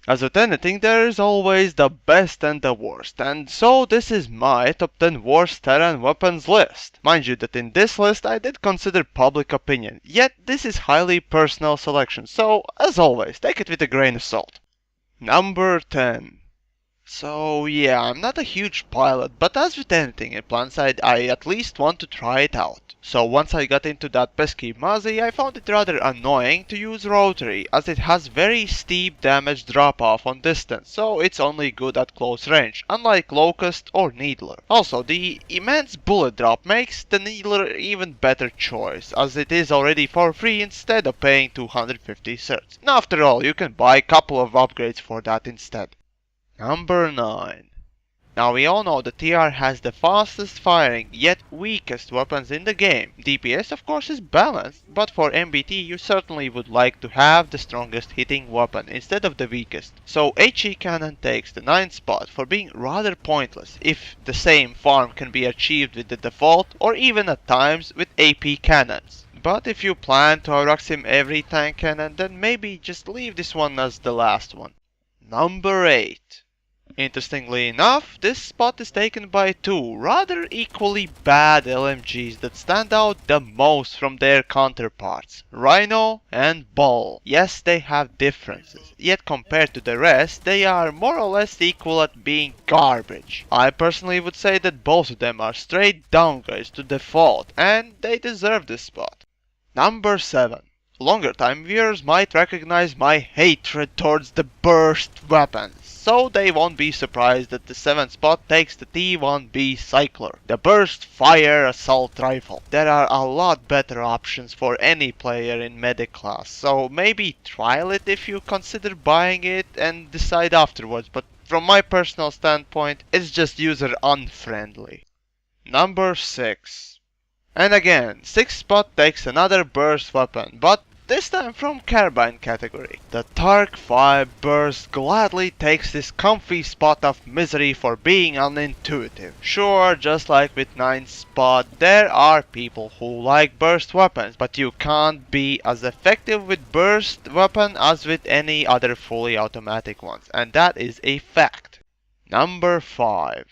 As with anything, there is always the best and the worst, and so this is my top 10 worst Terran weapons list. Mind you that in this list I did consider public opinion, yet this is highly personal selection, so as always, take it with a grain of salt. Number 10. So yeah, I'm not a huge pilot, but as with anything in Planetside, I at least want to try it out. So once I got into that pesky Muzzy, I found it rather annoying to use Rotary, as it has very steep damage drop off on distance, so it's only good at close range, unlike Locust or Needler. Also, the immense bullet drop makes the Needler even better choice, as it is already for free instead of paying 250 certs. And after all, you can buy a couple of upgrades for that instead. Number 9. Now we all know the TR has the fastest firing yet weakest weapons in the game. DPS of course is balanced, but for MBT you certainly would like to have the strongest hitting weapon instead of the weakest. So HE cannon takes the 9th spot for being rather pointless if the same farm can be achieved with the default or even at times with AP cannons. But if you plan to Auraxim every tank cannon, then maybe just leave this one as the last one. Number 8. Interestingly enough, this spot is taken by two rather equally bad LMGs that stand out the most from their counterparts, Rhino and Bull. Yes, they have differences, yet compared to the rest, they are more or less equal at being garbage. I personally would say that both of them are straight downgrades to default, and they deserve this spot. Number 7. Longer time viewers might recognize my hatred towards the burst weapons, so they won't be surprised that the 7th spot takes the T1B Cycler, the burst fire assault rifle. There are a lot better options for any player in medic class, so maybe trial it if you consider buying it and decide afterwards, but from my personal standpoint, it's just user unfriendly. Number 6. And again, 6th spot takes another burst weapon, but this time from carbine category. The Tarc 5 burst gladly takes this comfy spot of misery for being unintuitive. Sure, just like with 9th spot, there are people who like burst weapons, but you can't be as effective with burst weapon as with any other fully automatic ones, and that is a fact. Number 5.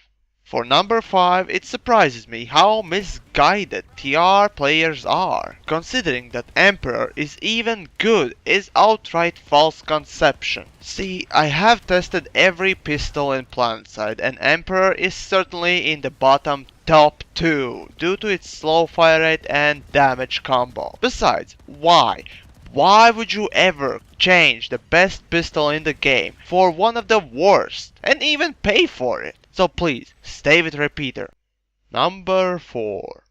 For number 5, it surprises me how misguided TR players are. Considering that Emperor is even good is outright false conception. See, I have tested every pistol in Planetside and Emperor is certainly in the bottom top 2 due to its slow fire rate and damage combo. Besides, why? Why would you ever change the best pistol in the game for one of the worst and even pay for it? So please, stay with repeater. Number 4.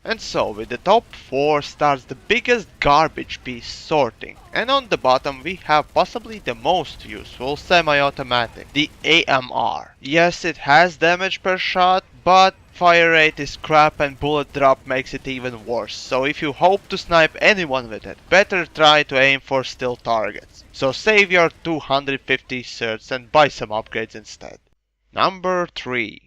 And so with the top 4 starts the biggest garbage piece sorting. And on the bottom we have possibly the most useful semi-automatic, the AMR. Yes, it has damage per shot, but fire rate is crap and bullet drop makes it even worse. So if you hope to snipe anyone with it, better try to aim for still targets. So save your 250 certs and buy some upgrades instead. Number 3.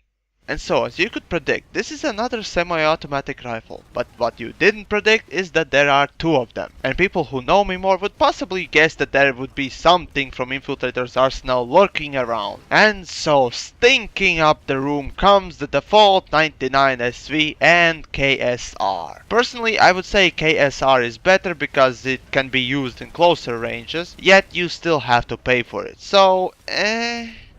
And so, as you could predict, this is another semi-automatic rifle, but what you didn't predict is that there are 2 of them. And people who know me more would possibly guess that there would be something from Infiltrator's arsenal lurking around. And so, stinking up the room comes the default 99 SV and KSR. Personally, I would say KSR is better because it can be used in closer ranges, yet you still have to pay for it. So,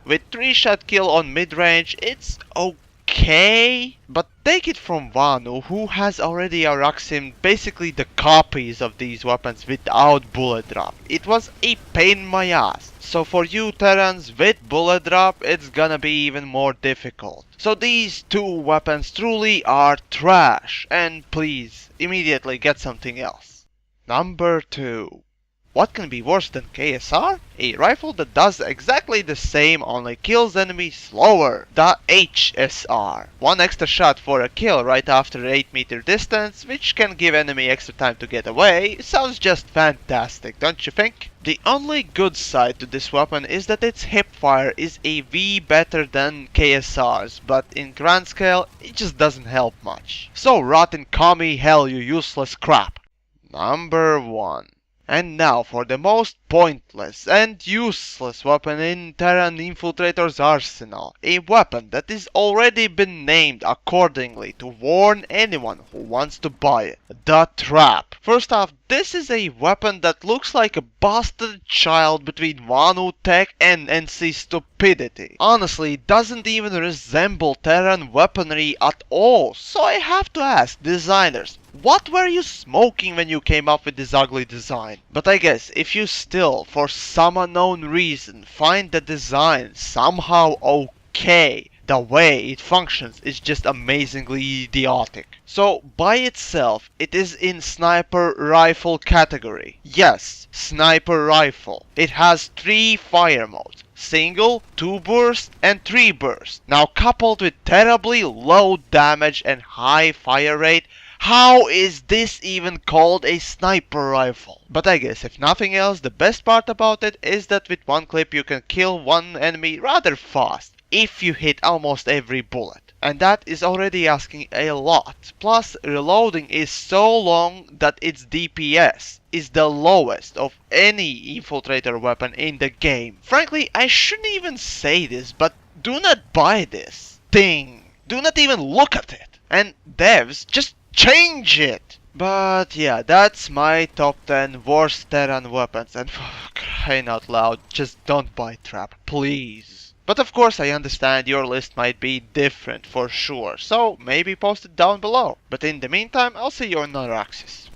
with 3-shot kill on mid-range, it's okay. But take it from Vanu, who has already Auraxim basically the copies of these weapons without bullet drop. It was a pain in my ass. So for you Terrans with bullet drop, it's gonna be even more difficult. So these 2 weapons truly are trash. And please, immediately get something else. Number 2. What can be worse than KSR? A rifle that does exactly the same, only kills enemies slower. The HSR. 1 extra shot for a kill right after 8 meter distance, which can give enemy extra time to get away. Sounds just fantastic, don't you think? The only good side to this weapon is that its hipfire is a V better than KSR's, but in grand scale, it just doesn't help much. So rot in commie hell, you useless crap. Number 1. And now for the most pointless and useless weapon in Terran Infiltrator's arsenal. A weapon that is already been named accordingly to warn anyone who wants to buy it. The Trap. First off, this is a weapon that looks like a bastard child between Wanu Tech and NC stupidity. Honestly, it doesn't even resemble Terran weaponry at all. So I have to ask, designers, what were you smoking when you came up with this ugly design? But I guess if you still, for some unknown reason, find the design somehow okay, the way it functions is just amazingly idiotic. So by itself, it is in sniper rifle category. Yes, sniper rifle. It has 3 fire modes. Single, 2 burst, and 3 burst. Now coupled with terribly low damage and high fire rate, how is this even called a sniper rifle? But I guess if nothing else, the best part about it is that with one clip you can kill one enemy rather fast, if you hit almost every bullet. And that is already asking a lot. Plus, reloading is so long that its DPS is the lowest of any infiltrator weapon in the game. Frankly, I shouldn't even say this, but do not buy this thing. Do not even look at it. And devs, just change it! But yeah, that's my top 10 worst Terran weapons, and for crying out loud, just don't buy Trap, please. But of course I understand your list might be different for sure, so maybe post it down below. But in the meantime, I'll see you on another Axis.